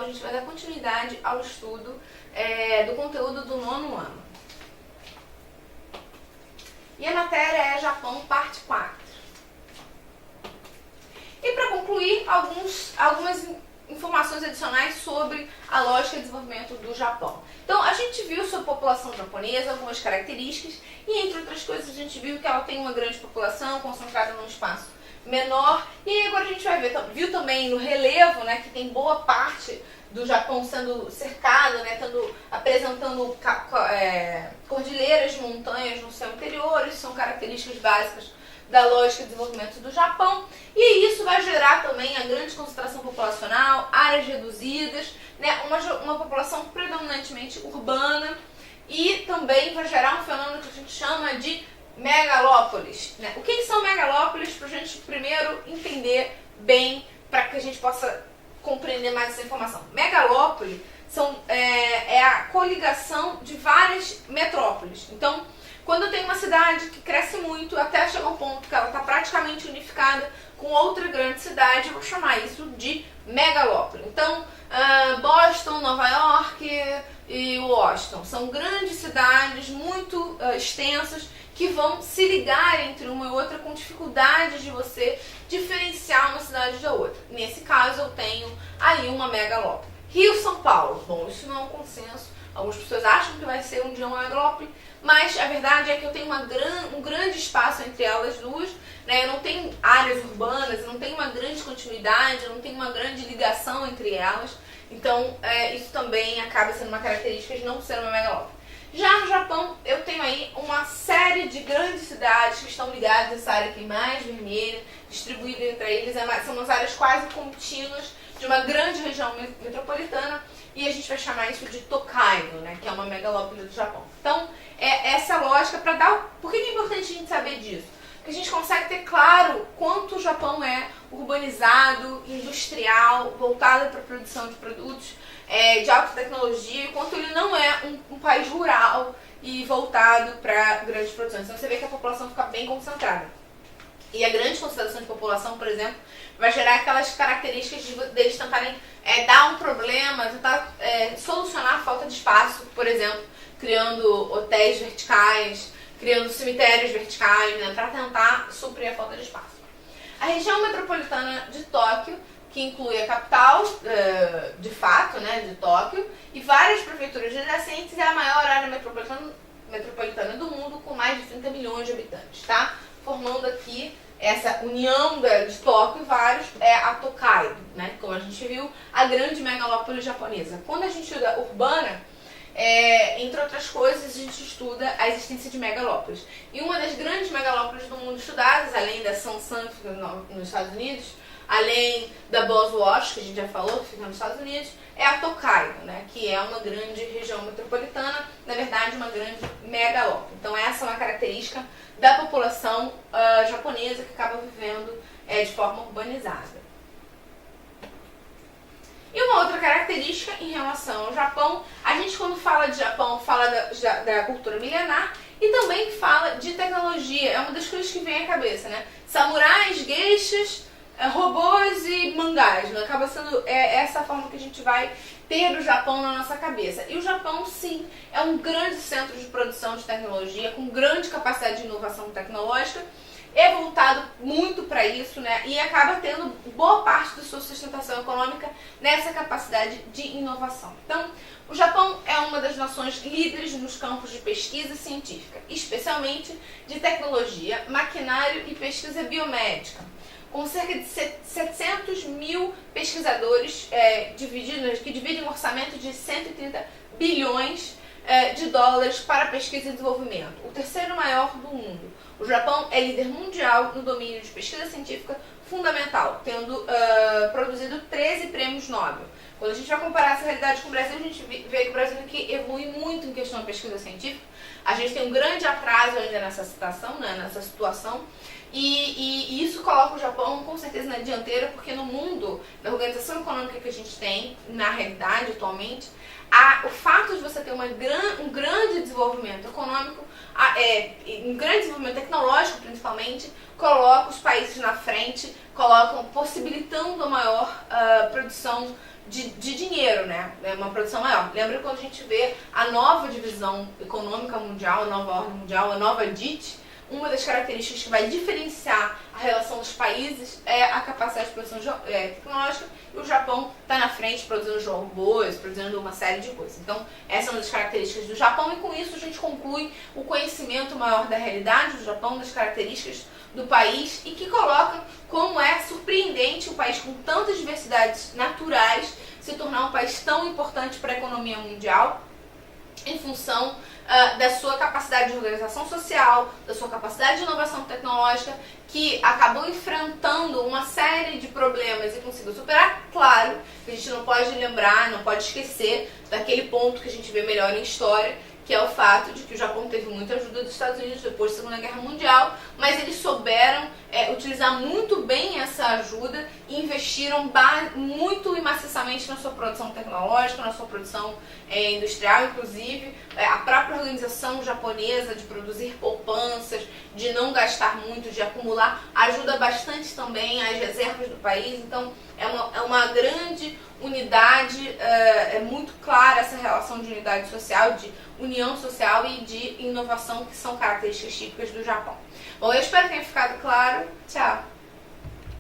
a gente vai dar continuidade ao estudo do conteúdo do 9º ano. E a matéria é Japão, parte 4. E para concluir, algumas informações adicionais sobre a lógica de desenvolvimento do Japão. Então, a gente viu sobre a população japonesa, algumas características, e entre outras coisas a gente viu que ela tem uma grande população concentrada num espaço menor, e aí agora a gente vai ver, viu também no relevo, né, que tem boa parte do Japão sendo cercado, né, apresentando cordilheiras de montanhas no seu interior. Isso são características básicas da lógica de desenvolvimento do Japão, e isso vai gerar também a grande concentração populacional, áreas reduzidas, né, uma população predominantemente urbana, e também vai gerar um fenômeno que a gente chama de megalópolis, né? O que são megalópolis, para a gente primeiro entender bem, para que a gente possa compreender mais essa informação. Megalópole é a coligação de várias metrópoles. Então, quando eu tenho uma cidade que cresce muito, até chegar um ponto que ela está praticamente unificada com outra grande cidade, eu vou chamar isso de megalópole. Então, Boston, Nova York e Washington são grandes cidades muito extensas que vão se ligar entre uma e outra com dificuldade de você diferenciar uma cidade da outra. Nesse caso, eu tenho aí uma megalópole. Rio-São Paulo. Bom, isso não é um consenso. Algumas pessoas acham que vai ser um dia uma megalópole, mas a verdade é que eu tenho um grande espaço entre elas duas, né? Eu não tenho áreas urbanas, eu não tenho uma grande continuidade, eu não tenho uma grande ligação entre elas. Então, isso também acaba sendo uma característica de não ser uma megalópole. Já no Japão, eu tenho aí uma série de grandes cidades que estão ligadas, essa área aqui mais vermelha, distribuída entre eles, são umas áreas quase contínuas de uma grande região metropolitana, e a gente vai chamar isso de Tokaido, né, que é uma megalópole do Japão. Então, essa lógica para dar... Por que é importante a gente saber disso? Porque a gente consegue ter claro quanto o Japão é urbanizado, industrial, voltado para a produção de produtos de alta tecnologia, e quanto ele não é um país rural e voltado para grandes produções. Então você vê que a população fica bem concentrada. E a grande concentração de população, por exemplo, vai gerar aquelas características deles tentarem dar um problema, tentar solucionar a falta de espaço, por exemplo, criando hotéis verticais, criando cemitérios verticais, né, para tentar suprir a falta de espaço. A região metropolitana de Tóquio, que inclui a capital, de fato, né, de Tóquio, e várias prefeituras adjacentes, é a maior área metropolitana do mundo, com mais de 30 milhões de habitantes, tá? Formando aqui essa união de Tóquio e vários, a Tokaido, né? Como a gente viu, a grande megalópole japonesa. Quando a gente estuda urbana, entre outras coisas, a gente estuda a existência de megalópolis. E uma das grandes megalópolis do mundo estudadas, além da Sansan, que fica nos Estados Unidos, além da Boswash, que a gente já falou, que fica nos Estados Unidos, é a Tokaido, né, que é uma grande região metropolitana, na verdade uma grande megalópole. Então essa é uma característica da população japonesa que acaba vivendo de forma urbanizada. E uma outra característica em relação ao Japão, a gente quando fala de Japão, fala da cultura milenar e também fala de tecnologia. É uma das coisas que vem à cabeça, né? Samurais, geishas, robôs e mangás, né? Acaba sendo essa a forma que a gente vai ter o Japão na nossa cabeça. E o Japão, sim, é um grande centro de produção de tecnologia, com grande capacidade de inovação tecnológica, é voltado muito para isso, né? E acaba tendo boa parte da sua sustentação econômica nessa capacidade de inovação. Então, o Japão é uma das nações líderes nos campos de pesquisa científica, especialmente de tecnologia, maquinário e pesquisa biomédica, com cerca de 700 mil pesquisadores que dividem um orçamento de 130 bilhões de dólares para pesquisa e desenvolvimento, o terceiro maior do mundo. O Japão é líder mundial no domínio de pesquisa científica fundamental, tendo produzido 13 prêmios Nobel. Quando a gente vai comparar essa realidade com o Brasil, a gente vê que o Brasil aqui evolui muito em questão de pesquisa científica. A gente tem um grande atraso ainda nessa situação, E isso coloca o Japão com certeza na dianteira, porque no mundo, na organização econômica que a gente tem, na realidade atualmente, o fato de você ter um grande desenvolvimento econômico, um grande desenvolvimento tecnológico principalmente, coloca os países na frente, possibilitando a maior produção de dinheiro, né? Uma produção maior. Lembra quando a gente vê a nova divisão econômica mundial, a nova ordem mundial, a nova DIT? Uma das características que vai diferenciar a relação dos países é a capacidade de produção tecnológica, e o Japão está na frente produzindo robôs, produzindo uma série de coisas. Então, essa é uma das características do Japão, e com isso a gente conclui o conhecimento maior da realidade do Japão, das características do país, e que coloca como é surpreendente um país com tantas diversidades naturais se tornar um país tão importante para a economia mundial, em função da sua capacidade de organização social, da sua capacidade de inovação tecnológica, que acabou enfrentando uma série de problemas e conseguiu superar. Claro que a gente não pode lembrar, não pode esquecer daquele ponto que a gente vê melhor em história, que é o fato de que o Japão teve muita ajuda dos Estados Unidos depois da Segunda Guerra Mundial, mas eles souberam utilizar muito bem essa ajuda e investiram muito e maciçamente na sua produção tecnológica, na sua produção industrial, inclusive a própria organização japonesa de produzir poupanças, de não gastar muito, de acumular, ajuda bastante também as reservas do país. Então é uma grande unidade, é muito clara essa relação de unidade social, de união social e de inovação, que são características típicas do Japão. Bom, eu espero que tenha ficado claro. Tchau!